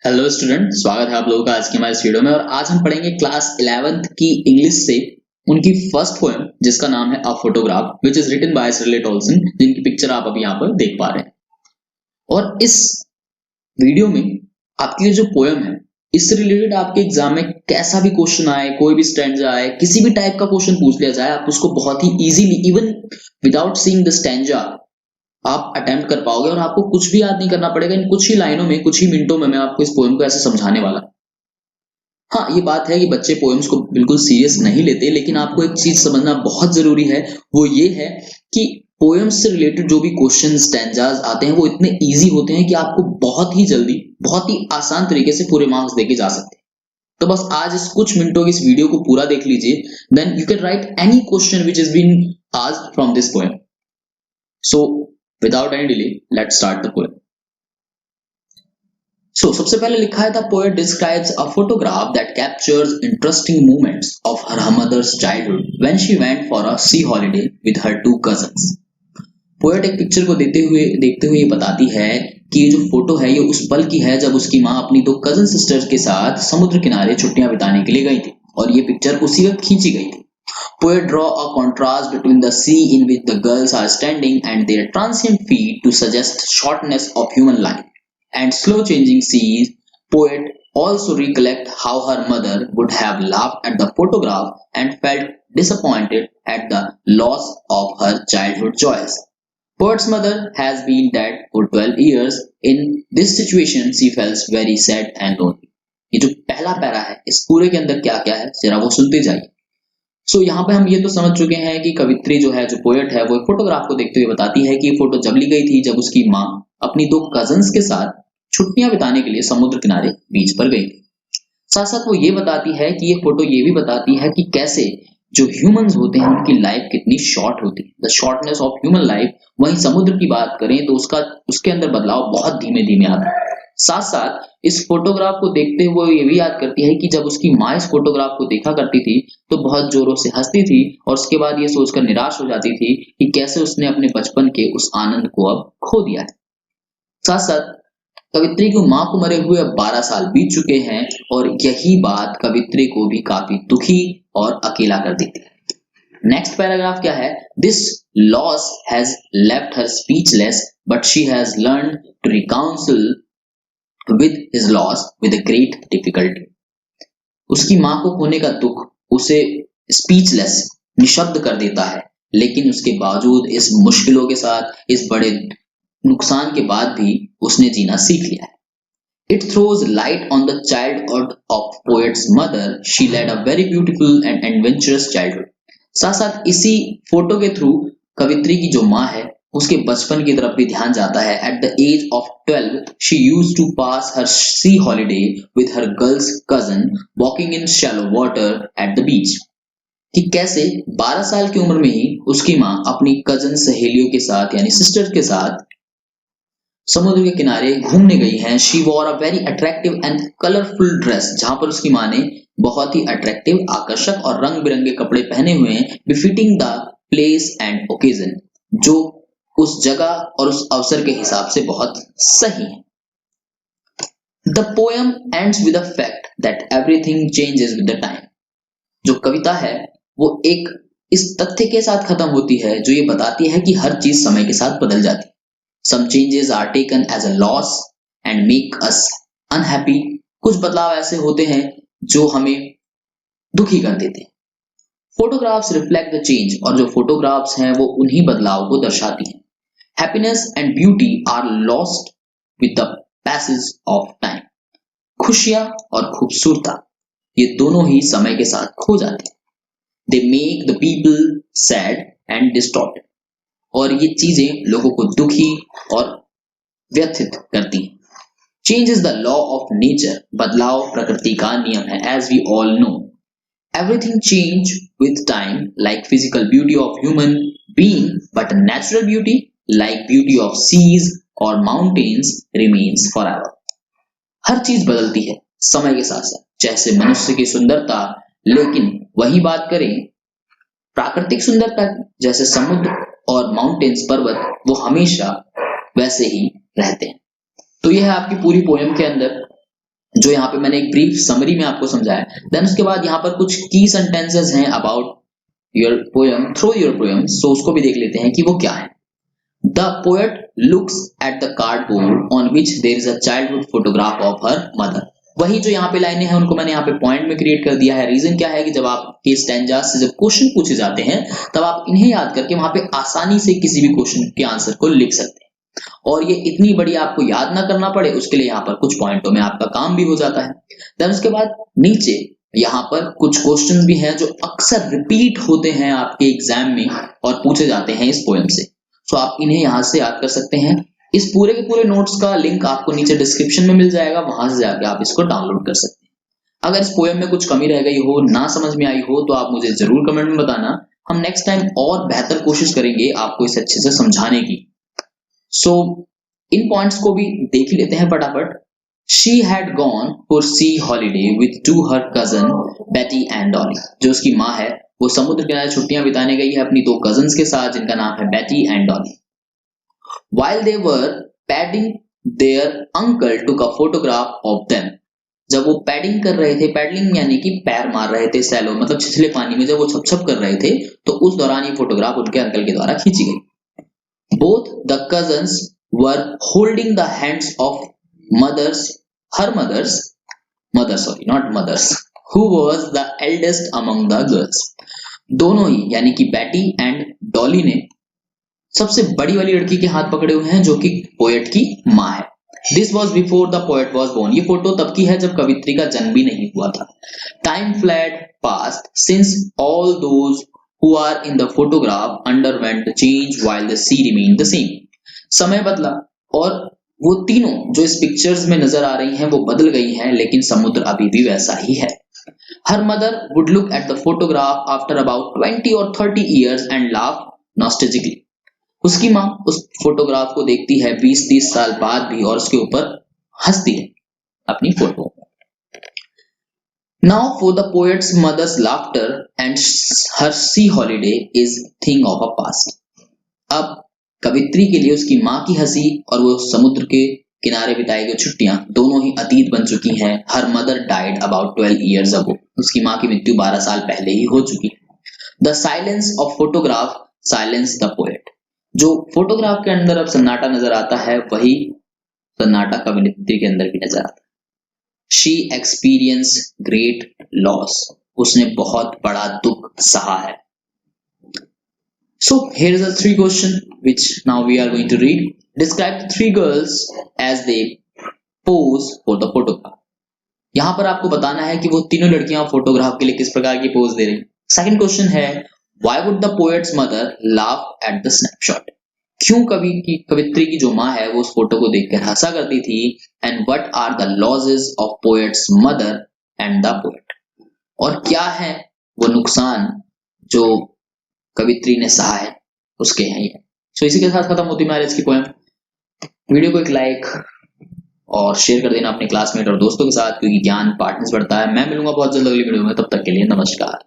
Hello student, स्वागत है आप लोगों का आज की हमारे इस वीडियो में। और आज हम पढ़ेंगे क्लास 11th की इंग्लिश से उनकी फर्स्ट पोएम जिसका नाम है a photograph which is written by Shirley Toulson, जिनकी पिक्चर आप अभी यहाँ पर देख पा रहे हैं। और इस वीडियो में आपकी जो पोएम है इससे रिलेटेड आपके एग्जाम में कैसा भी क्वेश्चन आए, कोई भी स्टैंजा आए, किसी भी टाइप का क्वेश्चन पूछ लिया जाए, आप उसको बहुत ही easily even without seeing the stanza आप अटेम्प्ट कर पाओगे। और आपको कुछ भी याद नहीं करना पड़ेगा, इन कुछ ही लाइनों में, कुछ ही मिनटों में मैं आपको इस पोएम को ऐसे समझाने वाला। हाँ, ये बात है कि बच्चे पोएम्स को बिल्कुल सीरियस नहीं लेते, लेकिन आपको एक चीज समझना बहुत जरूरी है, वो ये है कि पोएम्स से रिलेटेड जो भी क्वेश्चन स्टैंजाज आते हैं वो इतने इजी होते हैं कि आपको बहुत ही जल्दी, बहुत ही आसान तरीके से पूरे मार्क्स देके जा सकते हैं। तो बस आज इस कुछ मिनटों की इस वीडियो को पूरा देख लीजिए, then you can write any question which is been asked from this poem. So without any delay, let's start the poem. So, सबसे पहले लिखा है, the poet describes a photograph that captures interesting moments of her mother's childhood when she went for a sea holiday with her two cousins. Poet एक picture को देखते हुए ये बताती है कि ये जो फोटो है ये उस पल की है जब उसकी माँ अपनी दो कजन सिस्टर्स के साथ समुद्र किनारे छुट्टियां बिताने के लिए गई थी, और ये पिक्चर उसी वक्त खींची गई थी। Poet draw a contrast between the sea in which the girls are standing and their transient feet to suggest shortness of human life and slow changing seas. Poet also recollect how her mother would have laughed at the photograph and felt disappointed at the loss of her childhood joys. Poet's mother has been dead for 12 years. In this situation, she felt very sad and lonely. ये जो पहला para है इस पूरे के अंदर क्या क्या है जरा वो सुनते जाइए। यहाँ पे हम ये तो समझ चुके हैं कि कवित्री जो है, जो पोएट है, वो एक फोटोग्राफ को देखते हुए बताती है कि ये फोटो जब ली गई थी जब उसकी माँ अपनी दो कजन्स के साथ छुट्टियां बिताने के लिए समुद्र किनारे बीच पर गई थी। साथ साथ वो ये बताती है कि ये फोटो ये भी बताती है कि कैसे जो ह्यूमंस होते हैं उनकी लाइफ कितनी शॉर्ट होती है, the shortness of human life. वहीं समुद्र की बात करें तो उसके अंदर बदलाव बहुत धीमे धीमे आता है। साथ साथ इस फोटोग्राफ को देखते हुए ये भी याद करती है कि जब उसकी माँ इस फोटोग्राफ को देखा करती थी तो बहुत जोरों से हंसती थी, और उसके बाद ये सोचकर निराश हो जाती थी कि कैसे उसने अपने बचपन के उस आनंद को अब खो दिया है। साथ साथ कवित्री की माँ को मरे हुए अब 12 साल बीत चुके हैं, और यही बात कवित्री को भी काफी दुखी और अकेला कर देती है। नेक्स्ट पैराग्राफ क्या है, this loss has left her speechless but she has learn to reconcile with his loss with a great difficulty. उसकी माँ को खोने का दुख उसे स्पीचलेस, निशब्द कर देता है, लेकिन उसके बावजूद इस मुश्किलों के साथ, इस बड़े नुकसान के बाद भी उसने जीना सीख लिया है। It throws light on the childhood of poet's mother. She led a very beautiful and adventurous childhood. साथ साथ इसी फोटो के थ्रू कवित्री की जो माँ है उसके बचपन की तरफ भी ध्यान जाता है। At the age of 12, she used to pass her sea holiday with her girl's cousin, walking in shallow water at the beach. कि कैसे 12 साल की उम्र में ही उसकी माँ अपनी कजन सहेलियों के साथ यानी सिस्टर के साथ समुद्र के किनारे घूमने गई हैं। She wore a very attractive and colorful dress, जहां पर उसकी माँ ने बहुत ही अट्रैक्टिव, आकर्षक और रंग बिरंगे कपड़े पहने हुए हैं, befitting the place and occasion, जो उस जगह और उस अवसर के हिसाब से बहुत सही है। The poem ends with the fact that everything changes with the time. जो कविता है वो एक इस तथ्य के साथ खत्म होती है जो ये बताती है कि हर चीज समय के साथ बदल जाती है। Some changes are taken as a loss and make us unhappy. कुछ बदलाव ऐसे होते हैं जो हमें दुखी कर देते हैं। Photographs reflect the change, और जो फोटोग्राफ्स हैं वो उन्हीं बदलाव को दर्शाती हैं। Happiness and beauty are lost with the passage of time. खुशियां और खूबसूरता ये दोनों ही समय के साथ खो जाते हैं। They make the people sad and distorted. और ये चीजें लोगों को दुखी और व्यथित करती हैं। Change is the law of nature. बदलाव प्रकृति का नियम है, as we all know. Everything change with time, like physical beauty of human being, but natural beauty, like beauty of seas or mountains, remains forever. हर चीज बदलती है समय के साथ साथ, जैसे मनुष्य की सुंदरता, लेकिन वही बात करें प्राकृतिक सुंदरता जैसे समुद्र और माउंटेन्स, पर्वत, वो हमेशा वैसे ही रहते हैं। तो यह है आपकी पूरी पोएम के अंदर जो यहाँ पे मैंने एक ब्रीफ समरी में आपको समझाया। देन उसके बाद यहाँ पर कुछ की सेंटेंसेस हैं about your poem through your poem, so उसको भी देख लेते हैं कि वो क्या है। The poet looks at the cardboard on which there is a childhood photograph of her mother. वही जो यहाँ पे लाइनें हैं उनको मैंने यहाँ पे पॉइंट में क्रिएट कर दिया है। रीजन क्या है कि जब आपके स्टैंजा से जब क्वेश्चन पूछे जाते हैं तब आप इन्हें याद करके वहां पे आसानी से किसी भी क्वेश्चन के आंसर को लिख सकते हैं, और ये इतनी बड़ी आपको याद ना करना पड़े उसके लिए यहाँ पर कुछ पॉइंटों में आपका काम भी हो जाता है। देन उसके बाद नीचे यहाँ पर कुछ क्वेश्चंस भी हैं जो अक्सर रिपीट होते हैं आपके एग्जाम में और पूछे जाते हैं इस पोएम से, सो आप इन्हें यहाँ से याद कर सकते हैं। इस पूरे के पूरे नोट्स का लिंक आपको नीचे डिस्क्रिप्शन में मिल जाएगा, वहां से जाके आप इसको डाउनलोड कर सकते हैं। अगर इस पोएम में कुछ कमी रह गई हो, ना समझ में आई हो, तो आप मुझे जरूर कमेंट में बताना। हम नेक्स्ट टाइम और बेहतर कोशिश करेंगे आपको इसे अच्छे से समझाने की। सो इन पॉइंट्स को भी देख लेते हैं फटाफट। She had gone for sea holiday with two her cousin Betty and Dolly। जो उसकी माँ है वो समुद्र किनारे छुट्टियां बिताने गई है अपनी दो कजन्स के साथ जिनका नाम है बेटी and Dolly. While they were padding, their uncle took a photograph of them। जब वो पैडिंग कर रहे थे, पैडलिंग यानी कि पैर मार रहे थे, सैलो मतलब छिछले पानी में जब वो छप छप कर रहे थे, तो उस दौरान ये फोटोग्राफ उनके अंकल के द्वारा खींची गई। Both the cousins were holding the hands of her mother, not mothers, who was the eldest among the girls। दोनों ही यानी कि बेटी एंड डॉली ने सबसे बड़ी वाली लड़की के हाथ पकड़े हुए हैं जो कि पोएट की माँ है। This was before the poet was born. ये फोटो तब की है जब कवित्री का जन्म भी नहीं हुआ था। Time flat past since all those who are in the photograph underwent the change while the sea remained the same। समय बदला और वो तीनों जो इस पिक्चर्स में नजर आ रही हैं वो बदल गई हैं, लेकिन समुद्र अभी भी वैसा ही है। Her mother would look at the photograph after about 20 or 30 years and laugh nostalgically। उसकी माँ उस फोटोग्राफ को देखती है 20-30 साल बाद भी और उसके ऊपर हंसती है अपनी photo. Now for the poet's mother's laughter and her sea holiday is thing of a past। अब कवित्री के लिए उसकी माँ की हंसी और वो समुद्र के किनारे बिताई गई छुट्टियां दोनों ही अतीत बन चुकी हैं। Her mother died about 12 years ago। उसकी माँ की मृत्यु 12 साल पहले ही हो चुकी है। The silence of photograph silenced the poet। जो फोटोग्राफ के अंदर अब सन्नाटा नजर आता है वही सन्नाटा कवित्री के अंदर भी नजर आता है। She experienced great loss। उसने बहुत बड़ा दुख सहा है। So here is the three question which now we are going to read। Describe the three girls as they pose for the photograph। यहाँ पर आपको बताना है कि वो तीनों लड़कियां फोटोग्राफ के लिए किस प्रकार की पोज दे रही। सेकंड क्वेश्चन है Why would the poet's mother laugh at the snapshot। क्यों कवित्री की जो माँ है वो उस फोटो को देखकर हंसा करती थी। And what are the losses of poet's mother and the poet. और क्या है वो नुकसान जो कवित्री ने सहा है उसके हैं ये। सो इसी के साथ खत्म होती है आज की पोएम। वीडियो को एक लाइक और शेयर कर देना अपने क्लासमेट और दोस्तों के साथ, क्योंकि ज्ञान पार्टनर्स बढ़ता है। मैं मिलूंगा बहुत जल्द अगली वीडियो में, तब तक के लिए नमस्कार।